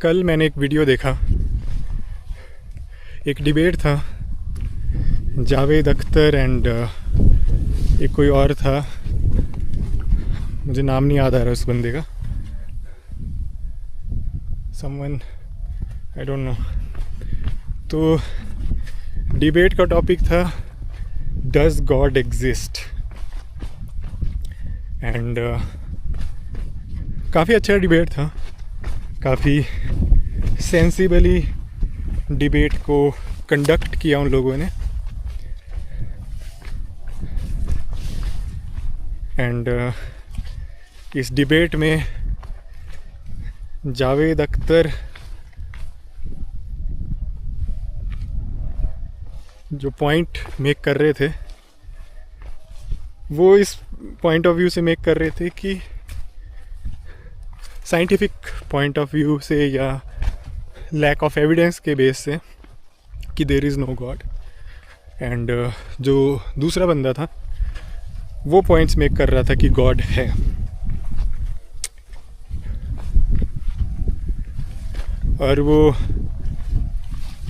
कल मैंने एक वीडियो देखा, एक डिबेट था जावेद अख्तर एंड एक कोई और था, मुझे नाम नहीं याद आ रहा उस बंदे का, समवन आई डोंट नो। तो डिबेट का टॉपिक था डज गॉड एग्जिस्ट एंड काफ़ी अच्छा डिबेट था, काफ़ी सेंसिबली डिबेट को कंडक्ट किया उन लोगों ने एंड इस डिबेट में जावेद अख्तर जो पॉइंट मेक कर रहे थे वो इस पॉइंट ऑफ व्यू से मेक कर रहे थे कि साइंटिफिक पॉइंट ऑफ व्यू से या लैक ऑफ एविडेंस के बेस से कि there is no God, and जो दूसरा बंदा था वो पॉइंट्स मेक कर रहा था कि गॉड है। और वो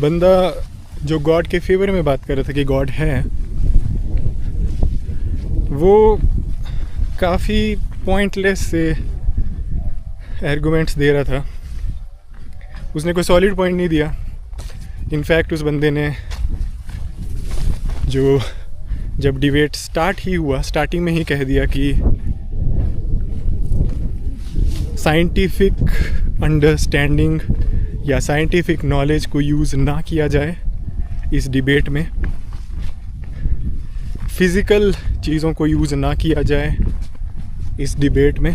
बंदा जो गॉड के फेवर में बात कर रहा था कि गॉड है, वो काफ़ी पॉइंटलेस से आर्गुमेंट्स दे रहा था, उसने कोई सॉलिड पॉइंट नहीं दिया। इनफैक्ट उस बंदे ने जो जब डिबेट स्टार्ट ही हुआ स्टार्टिंग में ही कह दिया कि साइंटिफिक अंडरस्टैंडिंग या साइंटिफिक नॉलेज को यूज़ ना किया जाए इस डिबेट में, फिज़िकल चीज़ों को यूज़ ना किया जाए इस डिबेट में।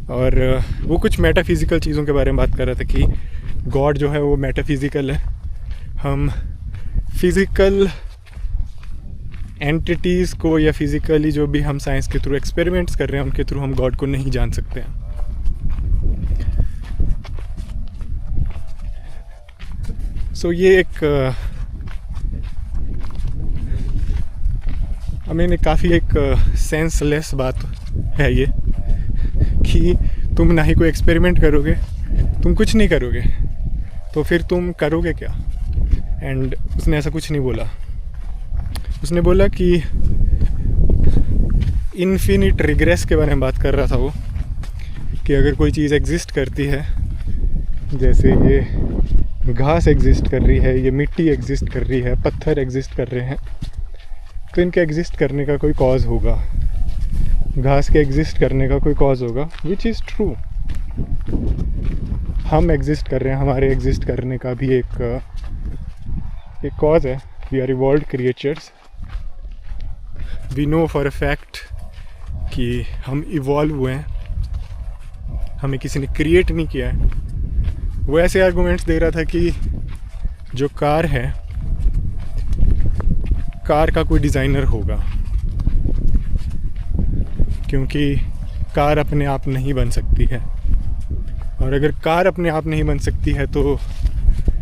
और वो कुछ मेटाफिज़िकल चीज़ों के बारे में बात कर रहा था कि गॉड जो है वो मेटाफिज़िकल है, हम फिज़िकल एंटिटीज़ को या फिज़िकली जो भी हम साइंस के थ्रू एक्सपेरिमेंट्स कर रहे हैं उनके थ्रू हम गॉड को नहीं जान सकते हैं। सो ये एक काफ़ी एक सेंसलेस बात है ये कि तुम ना ही कोई एक्सपेरिमेंट करोगे, तुम कुछ नहीं करोगे, तो फिर तुम करोगे क्या। एंड उसने ऐसा कुछ नहीं बोला, उसने बोला कि इन्फिनिट रिग्रेस के बारे में बात कर रहा था वो, कि अगर कोई चीज़ एग्जिस्ट करती है, जैसे ये घास एग्जिस्ट कर रही है, ये मिट्टी एग्जिस्ट कर रही है, पत्थर एग्जिस्ट कर रहे हैं, तो इनके एग्जिस्ट करने का कोई कॉज होगा, घास के एग्जिस्ट करने का कोई कॉज होगा, विच इज़ ट्रू। हम एग्जिस्ट कर रहे हैं, हमारे एग्जिस्ट करने का भी एक कॉज है। We are evolved creatures, we know for a fact कि हम इवॉल्व हुए हैं, हमें किसी ने क्रिएट नहीं किया है। वो ऐसे आर्गूमेंट्स दे रहा था कि जो कार है, कार का कोई डिज़ाइनर होगा, क्योंकि कार अपने आप नहीं बन सकती है, और अगर कार अपने आप नहीं बन सकती है तो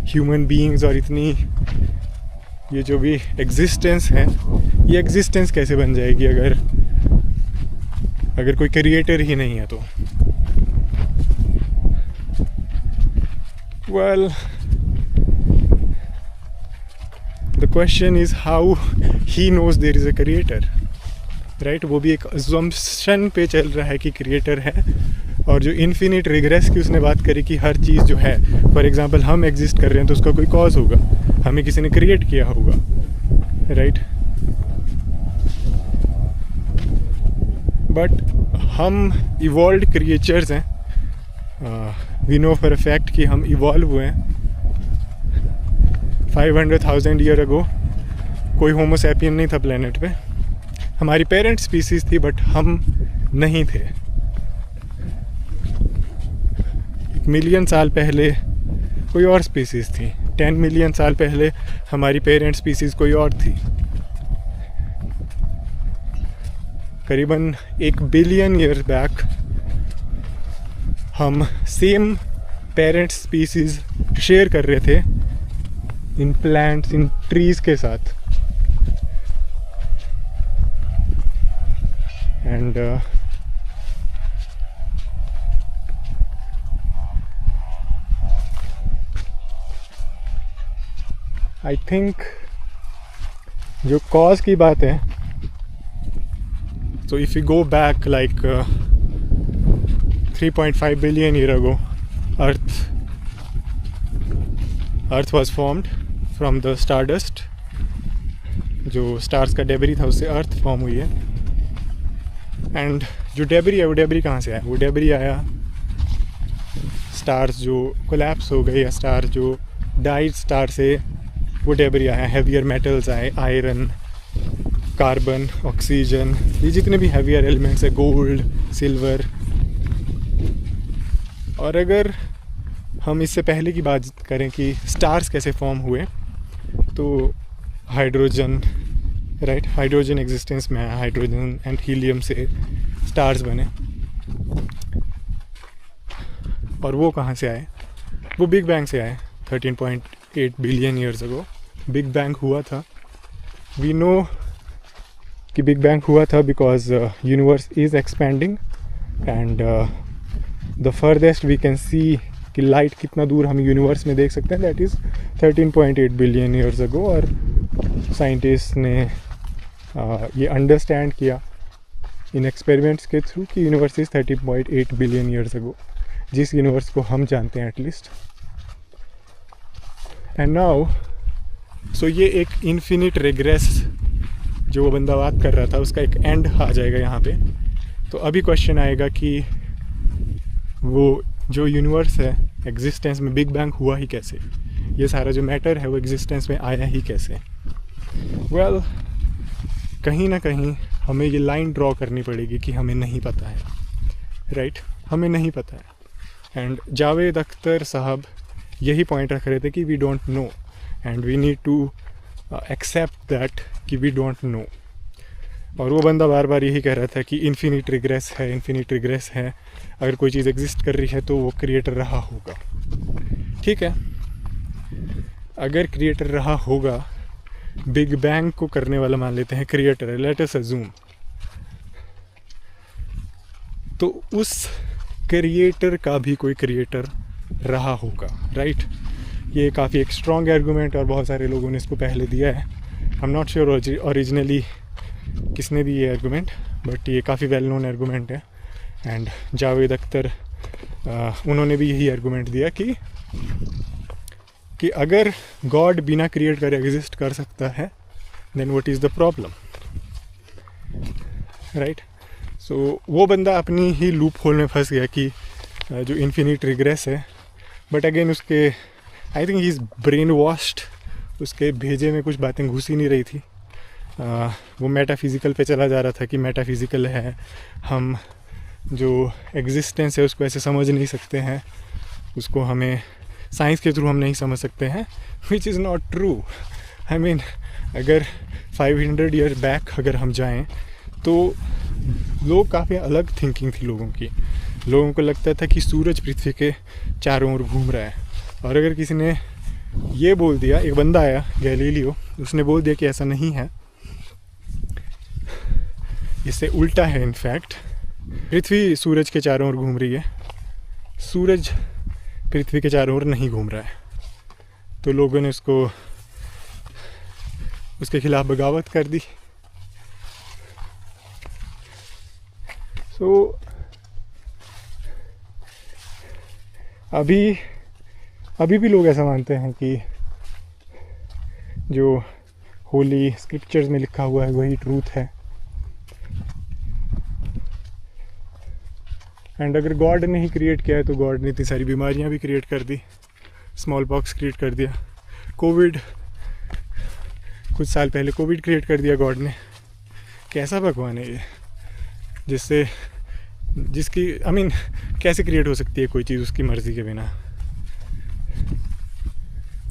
ह्यूमन बीइंग्स और इतनी ये जो भी एग्जिस्टेंस है, ये एग्जिस्टेंस कैसे बन जाएगी अगर कोई क्रिएटर ही नहीं है तो। Well, the question is how he knows there is a creator, right. वो भी एक अजम्पशन पे चल रहा है कि क्रिएटर है, और जो इन्फिनिट रिग्रेस की उसने बात करी कि हर चीज़ जो है, फॉर एग्जांपल हम एग्जिस्ट कर रहे हैं तो उसका कोई कॉज होगा, हमें किसी ने क्रिएट किया होगा, राइट। बट हम इवॉल्व्ड क्रिएचर्स हैं, we know for a fact कि हम इवॉल्व हुए हैं 500,000 ईयर अगो। कोई होमो सैपियन नहीं था प्लेनेट पे, हमारी पेरेंट स्पीसीज़ थी बट हम नहीं थे। 1 मिलियन साल पहले कोई और स्पीसीज़ थी, 10 मिलियन साल पहले हमारी पेरेंट स्पीसीज़ कोई और थी, करीबन 1 बिलियन ईयर्स बैक हम सेम पेरेंट स्पीसीज़ शेयर कर रहे थे इन प्लांट्स, इन ट्रीज़ के साथ। एंड आई थिंक जो कॉज की बात है, so if you go back like 3.5 billion year ago, Earth was formed from the stardust. जो स्टार्स का डेबरी था उससे अर्थ फॉर्म हुई है. एंड जो डेबरी है वो डेबरी कहाँ से आया? वो डेबरी आया स्टार्स जो कोलैप्स हो गए, या स्टार जो डाइड स्टार से वो डेबरी आया. हैवियर मेटल्स आए, आयरन, कार्बन, ऑक्सीजन, ये जितने भी हैवियर एलिमेंट्स है, गोल्ड, सिल्वर. और अगर हम इससे पहले की बात करें कि स्टार्स कैसे फॉर्म हुए, तो हाइड्रोजन, राइट, हाइड्रोजन एग्जिस्टेंस में आया. हाइड्रोजन एंड हीलियम से स्टार्स बने. और वो कहाँ से आए? वो बिग बैंग से आए. 13.8 billion years ago big bang हुआ था. वी नो कि बिग बैंग हुआ था because universe is expanding and the farthest we can see कि लाइट कितना दूर हम यूनिवर्स में देख सकते हैं, दैट इज़ 13.8 बिलियन ईयर्स अगो. और साइंटिस्ट ने ये अंडरस्टैंड किया इन एक्सपेरिमेंट्स के थ्रू कि यूनिवर्स इज़ 13.8 बिलियन ईयर्स अगो, जिस यूनिवर्स को हम जानते हैं एटलीस्ट. एंड नाउ सो ये एक इन्फिनिट रिग्रेस जो वो बंदा बात कर रहा था, उसका एक एंड आ जाएगा यहाँ पे. तो अभी क्वेश्चन आएगा कि वो जो यूनिवर्स है एग्जिस्टेंस में, बिग बैंग हुआ ही कैसे? ये सारा जो मैटर है वो एग्जिस्टेंस में आया ही कैसे? वेल, कहीं ना कहीं हमें ये लाइन ड्रॉ करनी पड़ेगी कि हमें नहीं पता है, राइट? हमें नहीं पता है. एंड जावेद अख्तर साहब यही पॉइंट रख रहे थे कि we don't know and we need to accept that कि वी डोंट नो. और वो बंदा बार बार यही कह रहा था कि इन्फिनिट रिग्रेस है, इन्फिनिट रिग्रेस है. अगर कोई चीज़ एग्जिस्ट कर रही है तो वो क्रिएटर रहा होगा. ठीक है, अगर क्रिएटर रहा होगा, बिग बैंग को करने वाला मान लेते हैं क्रिएटर है, लेट अस अज्यूम, तो उस क्रिएटर का भी कोई क्रिएटर रहा होगा, राइट? ये काफ़ी एक स्ट्रॉन्ग आर्गूमेंट और बहुत सारे लोगों ने इसको पहले दिया है. I am not sure originally किसने दी ये आर्गूमेंट, बट ये काफ़ी वेल नोन आर्गूमेंट है. एंड जावेद अख्तर उन्होंने भी यही आर्गूमेंट दिया कि अगर गॉड बिना क्रिएट करे एग्जिस्ट कर सकता है, then what is the problem, right? So वो बंदा अपनी ही लूप होल में फंस गया कि जो इन्फिनिट रिग्रेस है. बट अगेन उसके I think he is brain washed. उसके भेजे में कुछ बातें घुस ही नहीं रही थी. वो मेटाफिज़िकल पे चला जा रहा था कि मेटाफिज़िकल है, हम जो एग्जिस्टेंस है उसको ऐसे समझ नहीं सकते हैं, उसको हमें साइंस के थ्रू हम नहीं समझ सकते हैं, which is not true. I mean, अगर 500 ईयर बैक अगर हम जाएं तो लोग काफ़ी अलग थिंकिंग थी लोगों की. लोगों को लगता था कि सूरज पृथ्वी के चारों ओर घूम रहा है. और अगर किसी ने ये बोल दिया, एक बंदा आया गैलीलियो, उसने बोल दिया कि ऐसा नहीं है, इससे उल्टा है, इनफैक्ट पृथ्वी सूरज के चारों ओर घूम रही है, सूरज पृथ्वी के चारों ओर नहीं घूम रहा है. तो लोगों ने उसके खिलाफ बगावत कर दी. सो अभी भी लोग ऐसा मानते हैं कि जो होली स्क्रिप्चर्स में लिखा हुआ है वही ट्रूथ है. एंड अगर गॉड ने ही क्रिएट किया है तो गॉड ने इतनी सारी बीमारियां भी क्रिएट कर दी. स्मॉल पॉक्स क्रिएट कर दिया, कोविड, कुछ साल पहले कोविड क्रिएट कर दिया गॉड ने. कैसा भगवान है ये, जिसकी आई मीन कैसे क्रिएट हो सकती है कोई चीज़ उसकी मर्ज़ी के बिना?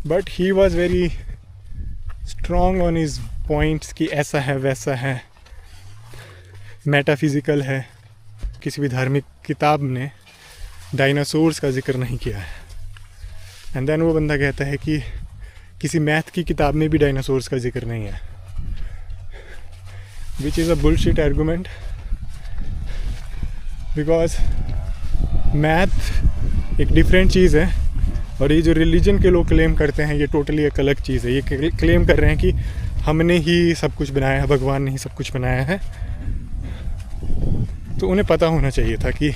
But he was very strong on his points कि ऐसा है वैसा है, मेटाफिज़िकल है. किसी भी धार्मिक किताब ने डायनासोर्स का जिक्र नहीं किया है. एंड देन वो बंदा कहता है कि किसी मैथ की किताब में भी डायनासोर्स का जिक्र नहीं है, विच is a bullshit argument. Because math एक डिफरेंट चीज़ है और ये जो रिलीजन के लोग क्लेम करते हैं ये टोटली एक अलग चीज़ है। ये क्लेम कर रहे हैं कि हमने ही सब कुछ बनाया है, भगवान ने ही सब कुछ बनाया है। तो उन्हें पता होना चाहिए था कि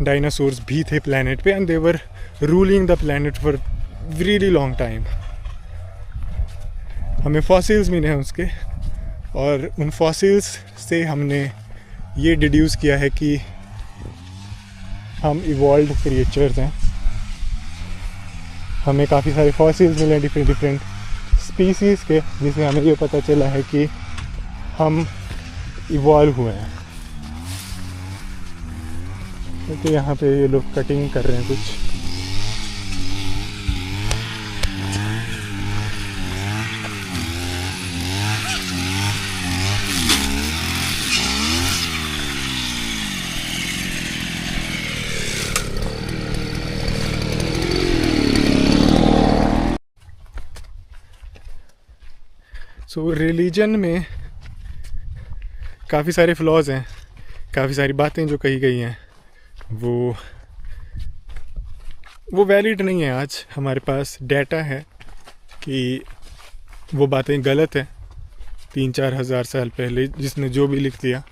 डायनासोर्स भी थे प्लैनेट पे and they were ruling the planet for very long time. हमें फॉसिल्स मिले हैं उसके, और उन फॉसिल्स से हमने ये डिड्यूस किया है कि हम इवॉल्व्ड क्रिएचर्स हैं। हमें काफ़ी सारे फॉसिल्स मिले हैं डिफरेंट स्पीसीज़ के, जिससे हमें ये पता चला है कि हम इवॉल्व हुए हैं। तो यहाँ पे ये लोग कटिंग कर रहे हैं कुछ। सो रिलीजन में काफ़ी सारे फ्लॉज हैं, काफ़ी सारी बातें जो कही गई हैं वो वैलिड नहीं है। आज हमारे पास डेटा है कि वो बातें गलत हैं। 3-4 हज़ार साल पहले जिसने जो भी लिख दिया,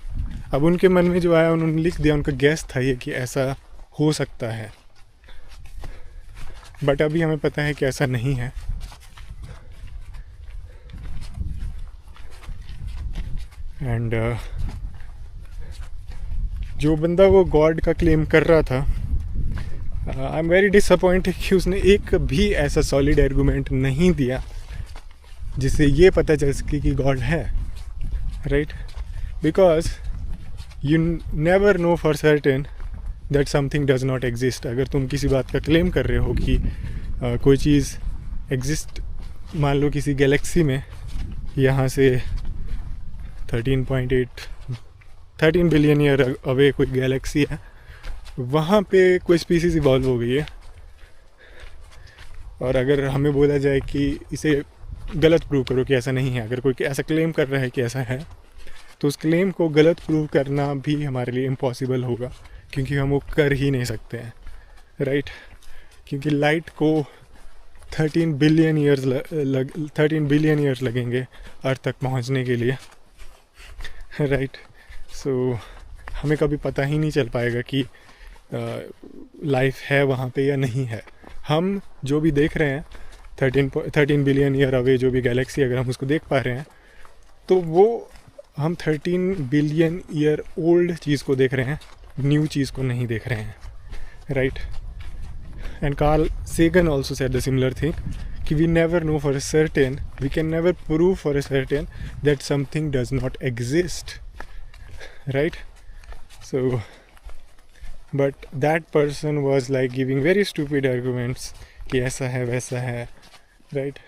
अब उनके मन में जो आया उन्होंने लिख दिया। उनका गैस था ये कि ऐसा हो सकता है, बट अभी हमें पता है कि ऐसा नहीं है। एंड जो बंदा वो गॉड का क्लेम कर रहा था, आई एम वेरी डिसअपॉइंटेड कि उसने एक भी ऐसा सॉलिड आर्गूमेंट नहीं दिया जिससे ये पता चल सके कि गॉड है, right? Because you never know for certain that something does not exist. अगर तुम किसी बात का क्लेम कर रहे हो कि कोई चीज़ एग्जिस्ट, मान लो किसी गैलेक्सी में यहाँ से 13 बिलियन ईयर अवे कोई गैलेक्सी है, वहाँ पे कोई स्पीसीज इवॉल्व हो गई है, और अगर हमें बोला जाए कि इसे गलत प्रूव करो कि ऐसा नहीं है, अगर कोई ऐसा क्लेम कर रहा है कि ऐसा है, तो उस क्लेम को गलत प्रूव करना भी हमारे लिए इम्पॉसिबल होगा, क्योंकि हम वो कर ही नहीं सकते हैं, राइट? क्योंकि लाइट को 13 बिलियन ईयर्स लगेंगे अर्थ तक पहुंचने के लिए, राइट? सो हमें कभी पता ही नहीं चल पाएगा कि लाइफ है वहाँ पे या नहीं है। हम जो भी देख रहे हैं 13 बिलियन ईयर अवे जो भी गैलेक्सी, अगर हम उसको देख पा रहे हैं तो वो हम 13 बिलियन ईयर ओल्ड चीज़ को देख रहे हैं, न्यू चीज़ को नहीं देख रहे हैं, right? And Carl Sagan also said the similar thing कि we never know for a certain, we can never prove for a certain that something does not exist, right? So but that person was like giving very stupid arguments कि ऐसा है वैसा है, right?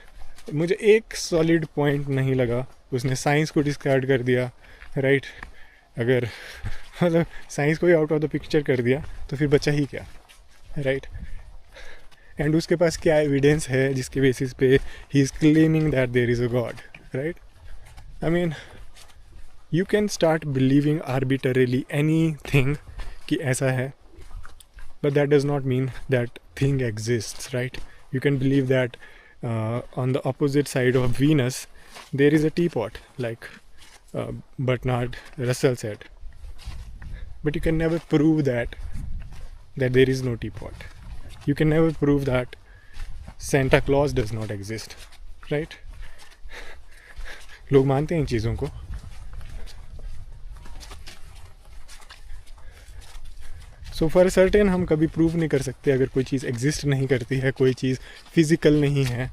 मुझे एक solid point नहीं लगा। उसने साइंस को डिस्कार्ड कर दिया, राइट? अगर मतलब साइंस को ही आउट ऑफ द पिक्चर कर दिया तो फिर बचा ही क्या, राइट? एंड उसके पास क्या एविडेंस है जिसके बेसिस पे ही is claiming that there is a God, right? I mean you can start believing arbitrarily anything कि ऐसा है, but that does not mean that thing exists, right? You can believe that on the opposite side of Venus there is a teapot, like Bertrand Russell said, but you can never prove that there is no teapot. You can never prove that Santa Claus does not exist, right? लोग मानते हैं इन चीज़ों को। So for certain हम कभी prove नहीं कर सकते अगर कोई चीज़ एग्जिस्ट नहीं करती है, कोई चीज़ फिज़िकल नहीं है,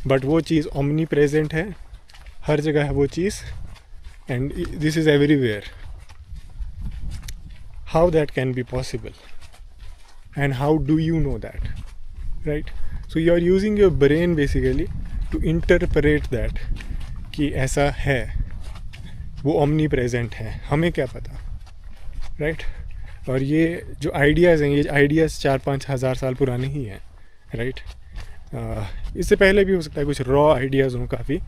बट वो चीज़ ओमनी प्रेजेंट है, हर जगह है वो चीज़, and this is everywhere. How that can be possible and how do you know that, right? So you are using your brain basically to interpret that कि ऐसा है, वो ओमनी प्रेजेंट है, हमें क्या पता, राइट? और ये जो आइडियाज़ हैं, ये आइडियाज़ 4-5 हज़ार साल पुराने ही हैं, राइट? इससे पहले भी हो सकता है कुछ रॉ आइडियाज़ हों काफ़ी,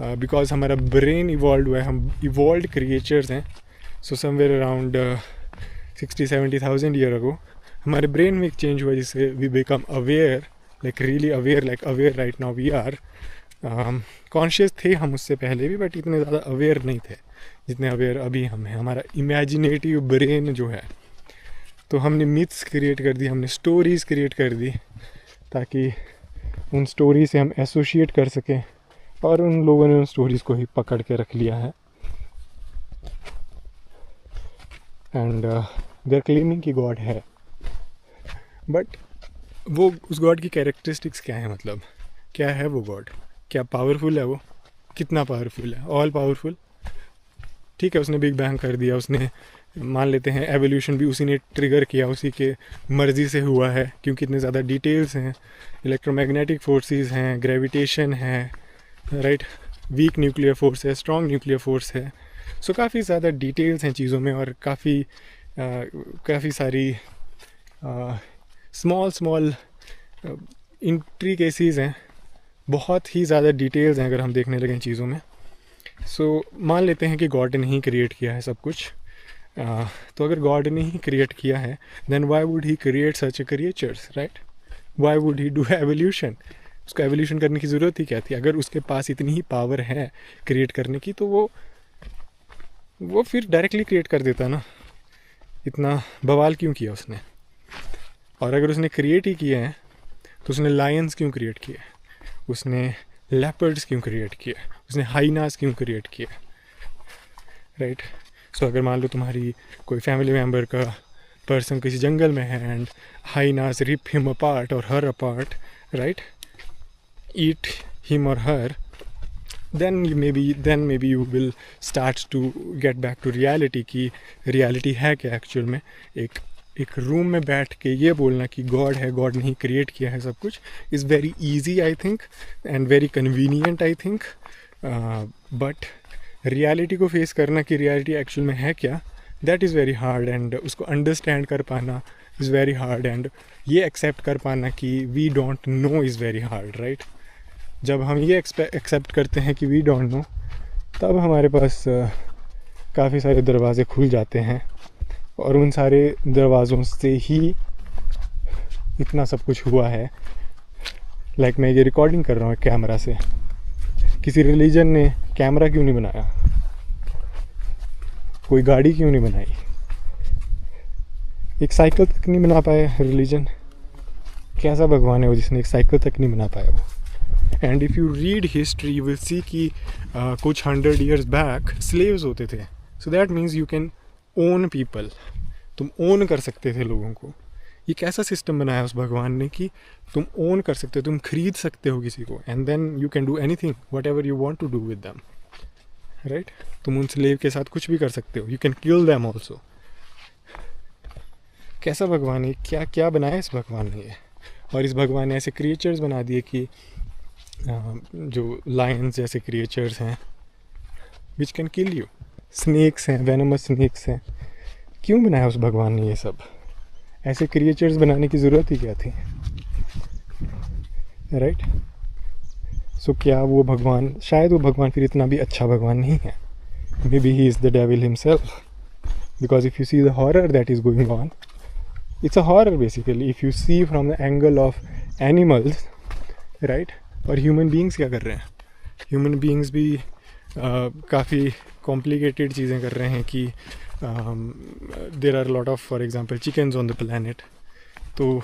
बिकॉज हमारा ब्रेन इवॉल्व हुआ है, हम इवॉल्व क्रिएचर्स हैं। So somewhere around 60-70,000 year ago हमारे ब्रेन में एक चेंज हुआ जिससे we become aware like really aware, like aware right now we are. Conscious थे हम उससे पहले भी, बट इतने ज़्यादा अवेयर नहीं थे जितने अवेयर अभी हम हैं। हमारा इमेजिनेटिव ब्रेन जो है, तो हमने मिथ्स क्रिएट कर दी, हमने स्टोरीज़ क्रिएट कर दी ताकि उन स्टोरी से हम एसोशिएट कर सकें, और उन लोगों ने उन स्टोरीज़ को ही पकड़ के रख लिया है। एंड दे आर क्लेमिंग कि गॉड है, बट वो उस गॉड की कैरेक्टरिस्टिक्स क्या है, मतलब क्या है वो गॉड? क्या पावरफुल है वो? कितना पावरफुल है? All powerful? ठीक है, उसने बिग बैंग कर दिया, उसने मान लेते हैं एवोल्यूशन भी उसी ने ट्रिगर किया, उसी के मर्ज़ी से हुआ है, क्योंकि इतने ज़्यादा डिटेल्स हैं, इलेक्ट्रोमैग्नेटिक फोर्सेस हैं, ग्रेविटेशन है, राइट, वीक न्यूक्लियर फोर्स है, स्ट्रॉन्ग न्यूक्लियर फोर्स है। सो काफ़ी ज़्यादा डिटेल्स हैं चीज़ों में, और काफ़ी सारी स्मॉल इंट्रिकेसीज़ हैं, बहुत ही ज़्यादा डिटेल्स हैं अगर हम देखने लगें चीज़ों में। सो मान लेते हैं कि गॉड ने ही क्रिएट किया है सब कुछ। तो अगर गॉड ने ही क्रिएट किया है, then why would he create such a creatures, right? Why would he do evolution? उसको एवोल्यूशन करने की ज़रूरत ही क्या थी? अगर उसके पास इतनी ही पावर है क्रिएट करने की, तो वो फिर डायरेक्टली क्रिएट कर देता ना। इतना बवाल क्यों किया उसने? और अगर उसने क्रिएट ही किया है, तो उसने लायंस क्यों क्रिएट किया? उसने लेपर्ड्स क्यों क्रिएट किया? उसने हाइनास क्यों क्रिएट किया? राइट? सो अगर मान लो तुम्हारी कोई फैमिली मेम्बर का पर्सन किसी जंगल में है, and hyenas rip him apart और her apart, right, eat him और her, then maybe you will start to get back to reality कि रियलिटी है क्या एक्चुअल में। एक रूम में बैठ के ये बोलना कि गॉड है, गॉड ने ही क्रिएट किया है सब कुछ, is very easy I think, and very convenient I think, but reality को फेस करना कि रियलिटी एक्चुअल में है क्या, that is very hard, and उसको अंडरस्टैंड कर पाना इज़ वेरी हार्ड, एंड ये एक्सेप्ट कर पाना कि we don't know is very hard, right? जब हम ये एक्सेप्ट करते हैं कि वी डोंट नो, तब हमारे पास काफ़ी सारे दरवाज़े खुल जाते हैं, और उन सारे दरवाज़ों से ही इतना सब कुछ हुआ है। लाइक मैं ये रिकॉर्डिंग कर रहा हूँ कैमरा से, किसी रिलीजन ने कैमरा क्यों नहीं बनाया? कोई गाड़ी क्यों नहीं बनाई? एक साइकिल तक नहीं बना पाया रिलीजन? कैसा भगवान है वो जिसने एक साइकिल तक नहीं बना पाया वो? And if you read history you will see कि कुछ 100 years बैक स्लेव्स होते थे। So that means you can own people, तुम ओन कर सकते थे लोगों को। ये कैसा सिस्टम बनाया उस भगवान ने कि तुम ओन कर सकते हो, तुम खरीद सकते हो किसी को, and then you can do anything whatever you want to do with them, right? तुम उन स्लेव के साथ कुछ भी कर सकते हो, you can kill them also. कैसा भगवान है? क्या क्या बनाया इस भगवान ने ये? और इस भगवान ने ऐसे क्रिएचर्स बना दिए कि जो लायंस जैसे क्रिएचर्स हैं which can kill you, snakes हैं, वेनमस स्नेक्स हैं। क्यों बनाया उस भगवान ने ये सब? ऐसे क्रिएचर्स बनाने की ज़रूरत ही क्या थी, राइट? सो क्या वो भगवान, शायद वो भगवान फिर इतना भी अच्छा भगवान नहीं है। Maybe he is the devil himself, because if you see the horror that is going on, it's a horror basically if you see from the angle of animals, right? और ह्यूमन बींग्स क्या कर रहे हैं? Human beings भी काफ़ी complicated चीज़ें कर रहे हैं कि there are lot of, for example, chickens on the planet. तो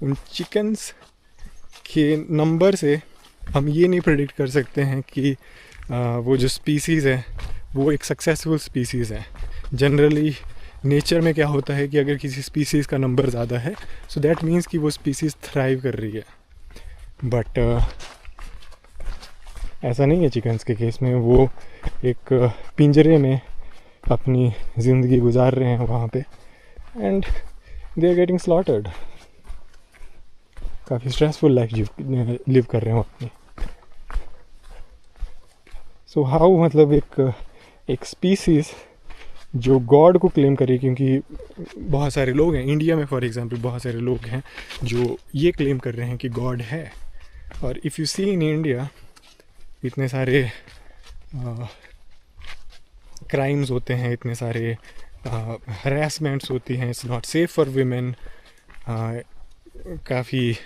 उन चिकन्स के नंबर से हम ये नहीं प्रेडिक्ट कर सकते हैं कि वो जो स्पीसीज़ है वो एक सक्सेसफुल स्पीसीज़ है। जनरली नेचर में क्या होता है कि अगर किसी स्पीसीज़ का नंबर ज़्यादा है, सो दैट मीन्स कि वो स्पीसीज़ थ्राइव कर रही है। बट ऐसा नहीं है चिकन्स के केस में। वो एक पिंजरे में अपनी ज़िंदगी गुजार रहे हैं वहाँ पे, and they are getting slaughtered. काफ़ी स्ट्रेसफुल लाइफ लिव कर रहे हैं अपनी। सो हाउ, मतलब एक स्पीसीज़ जो गॉड को क्लेम करे, क्योंकि बहुत सारे लोग हैं इंडिया में, फॉर एग्जांपल बहुत सारे लोग हैं जो ये क्लेम कर रहे हैं कि गॉड है। और if you see in India इतने सारे क्राइम्स होते हैं, इतने सारे हरासमेंट्स होती हैं, it's not safe for women, काफ़ी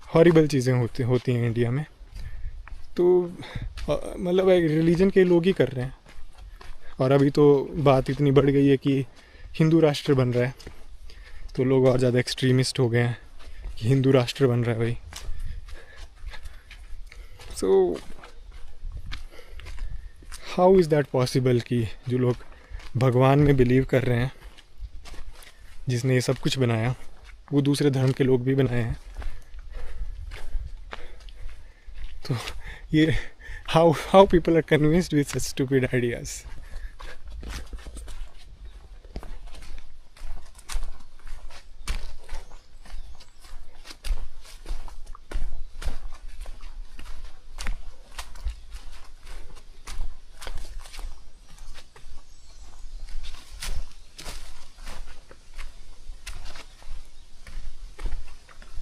हॉरिबल चीज़ें होती हैं इंडिया में। तो मतलब एक रिलीजन के लोग ही कर रहे हैं। और अभी तो बात इतनी बढ़ गई है कि हिंदू राष्ट्र बन रहा है, तो लोग और ज़्यादा एक्सट्रीमिस्ट हो गए हैं कि हिंदू राष्ट्र बन रहा है भाई। So how is that possible कि जो लोग भगवान में बिलीव कर रहे हैं, जिसने ये सब कुछ बनाया, वो दूसरे धर्म के लोग भी बनाए हैं। तो ये how people are convinced with such stupid ideas.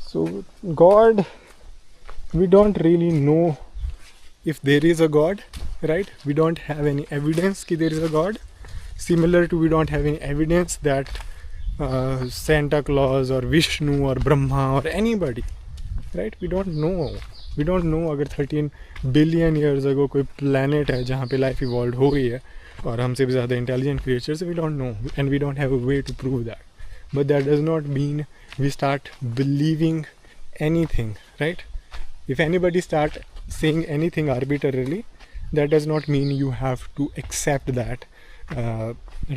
So God, we don't really know if there is a God, right? We don't have any evidence that there is a God. Similar to we don't have any evidence that Santa Claus or Vishnu or Brahma or anybody, right? We don't know. We don't know अगर 13 billion years ago कोई planet है जहाँ पे life evolved हो गई है और हमसे भी ज़्यादा intelligent creatures, we don't know and we don't have a way to prove that. But that does not mean we start believing anything, right? If anybody start saying anything arbitrarily, that does not mean you have to accept that,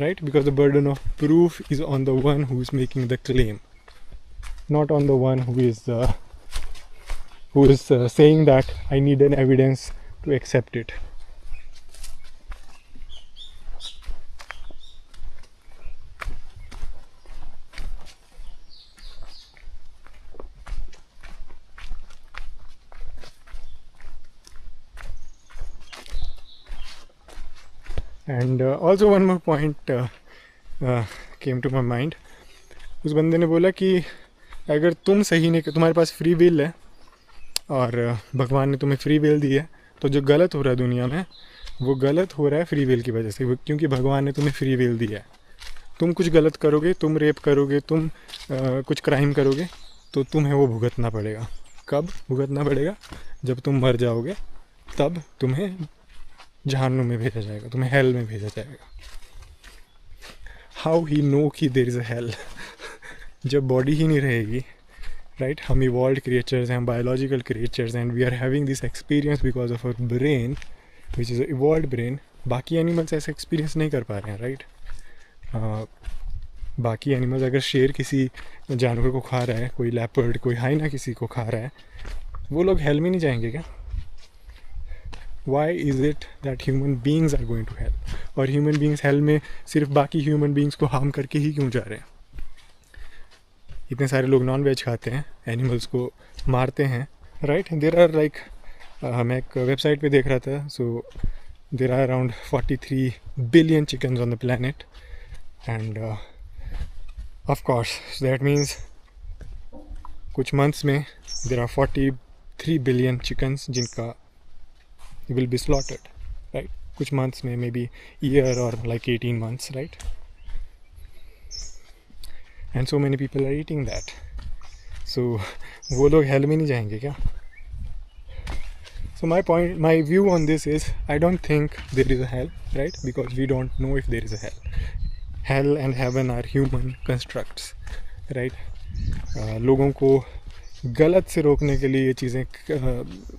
right? Because the burden of proof is on the one who is making the claim, not on the one who is saying that I need an evidence to accept it. And also one more point came to my mind. उस बंदे ने बोला कि अगर तुम सही नहीं, तुम्हारे पास फ्री विल है और भगवान ने तुम्हें फ्री विल दी है, तो जो गलत हो रहा है दुनिया में वो गलत हो रहा है फ्री विल की वजह से, क्योंकि भगवान ने तुम्हें फ्री विल दिया है। तुम कुछ गलत करोगे, तुम रेप करोगे, तुम कुछ क्राइम करोगे, तो तुम्हें वो भुगतना पड़ेगा। कब भुगतना पड़ेगा? जब तुम मर जाओगे, तब तुम्हें जहन्नुम में भेजा जाएगा, तुम्हें हेल में भेजा जाएगा। हाउ ही नो कि देयर इज़ अ हेल? जब बॉडी ही नहीं रहेगी, राइट? हम इवॉल्व्ड क्रिएचर्स हैं, हम बायोलॉजिकल क्रिएचर्स हैं, and we are having this experience because of our brain which is a evolved brain. बाकी एनिमल्स ऐसा एक्सपीरियंस नहीं कर पा रहे हैं, राइट? बाकी एनिमल्स, अगर शेर किसी जानवर को खा रहा है, कोई लेपर्ड, कोई हाइना किसी को खा रहा है, वो लोग हेल में नहीं जाएंगे क्या? Why is it that human beings are going to hell? और human beings hell में सिर्फ बाकी human beings को harm करके ही क्यों जा रहे हैं? इतने सारे लोग नॉन वेज खाते हैं, एनिमल्स को मारते हैं, राइट? देर आर लाइक, मैं एक वेबसाइट पे देख रहा था, so there are around 43 billion chickens on the planet, and of course that means कुछ मंथ्स में देर आर 43 बिलियन चिकन्स जिनका will be slaughtered, right? कुछ months में, maybe year or like 18 months, right? And so many people are eating that. So वो लोग hell में नहीं जाएंगे क्या? So my view on this is, I don't think there is a hell, right? Because we don't know if there is a hell. Hell and heaven are human constructs, right? लोगों को गलत से रोकने के लिए ये चीज़ें,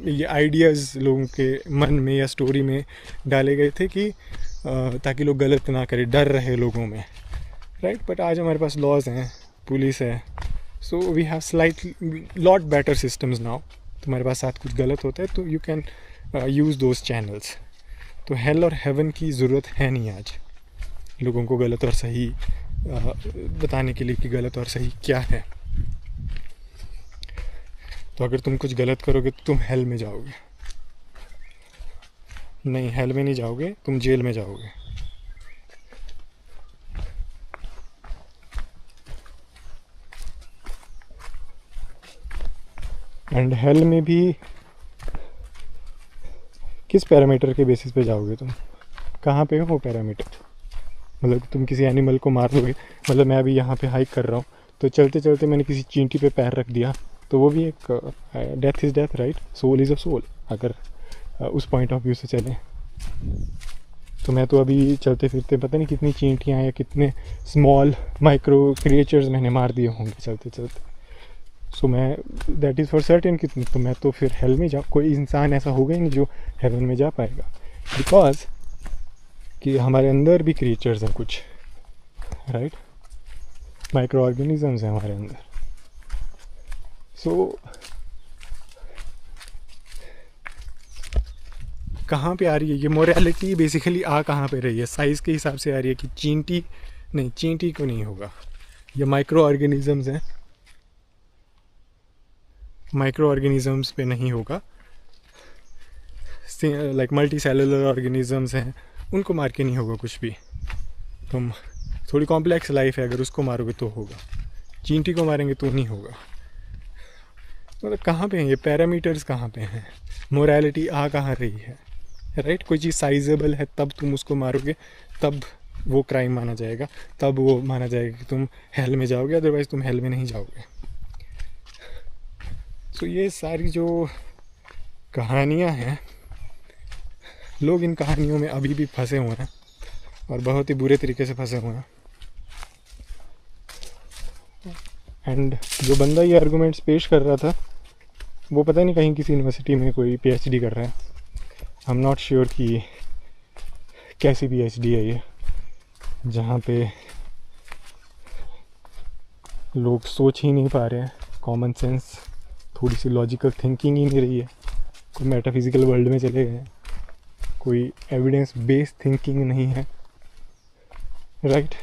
ये आइडियाज़ लोगों के मन में या स्टोरी में डाले गए थे कि ताकि लोग गलत ना करें, डर रहे लोगों में, राइट? बट आज हमारे पास लॉज हैं, पुलिस है, so we have slightly lot better systems now. तुम्हारे पास साथ कुछ गलत होता है तो you can use those channels. तो हेल और हेवन की ज़रूरत है नहीं आज लोगों को गलत और सही बताने के लिए कि गलत और सही क्या है। तो अगर तुम कुछ गलत करोगे तो तुम हेल में जाओगे। नहीं, हेल में नहीं जाओगे, तुम जेल में जाओगे। एंड हेल में भी किस पैरामीटर के बेसिस पे जाओगे तुम? कहाँ पे हो पैरामीटर? मतलब तुम किसी एनिमल को मार दोगे, मतलब मैं अभी यहाँ पे हाइक कर रहा हूँ तो चलते चलते मैंने किसी चींटी पे पैर रख दिया तो वो भी एक death is death, right, soul is a soul, अगर उस पॉइंट ऑफ व्यू से चलें। तो मैं तो अभी चलते फिरते पता नहीं कितनी चींटियाँ या कितने स्मॉल माइक्रो क्रिएचर्स मैंने मार दिए होंगे चलते चलते। सो मैं दैट इज़ फॉर सर्टेन कितनी, तो मैं तो फिर हेल में जा, कोई इंसान ऐसा होगा ही नहीं जो हेवन में जा पाएगा, बिकॉज कि हमारे अंदर भी क्रिएचर्स हैं कुछ, राइट, माइक्रो ऑर्गेनिजम्स हैं हमारे अंदर। सो कहाँ पे आ रही है ये मोरालिटी? बेसिकली आ कहाँ पे रही है? साइज़ के हिसाब से आ रही है कि चींटी नहीं, चींटी को नहीं होगा, ये माइक्रो ऑर्गेनिजम्स हैं, माइक्रो ऑर्गेनिजम्स पे नहीं होगा, लाइक मल्टी सेलुलर ऑर्गेनिजम्स हैं, उनको मार के नहीं होगा कुछ भी। तुम थोड़ी कॉम्प्लेक्स लाइफ है, अगर उसको मारोगे तो होगा, चींटी को मारेंगे तो नहीं होगा। मतलब कहाँ पे हैं ये पैरामीटर्स, कहाँ पे हैं? मोरालिटी आ कहाँ रही है, राइट? कोई चीज़ साइजेबल है तब तुम उसको मारोगे, तब वो क्राइम माना जाएगा, तब वो माना जाएगा कि तुम हेल में जाओगे, अदरवाइज़ तुम हेल में नहीं जाओगे। सो ये सारी जो कहानियाँ हैं, लोग इन कहानियों में अभी भी फंसे हुए हैं और बहुत ही बुरे तरीके से फंसे हुए हैं। एंड जो बंदा ये आर्गूमेंट्स पेश कर रहा था वो पता नहीं कहीं किसी यूनिवर्सिटी में कोई PhD कर रहा है। आई एम नॉट श्योर कि कैसी PhD है ये, जहाँ पे लोग सोच ही नहीं पा रहे हैं, कॉमन सेंस, थोड़ी सी लॉजिकल थिंकिंग ही नहीं रही है, कोई मेटाफिजिकल वर्ल्ड में चले गए, कोई एविडेंस बेस्ड थिंकिंग नहीं है, राइट?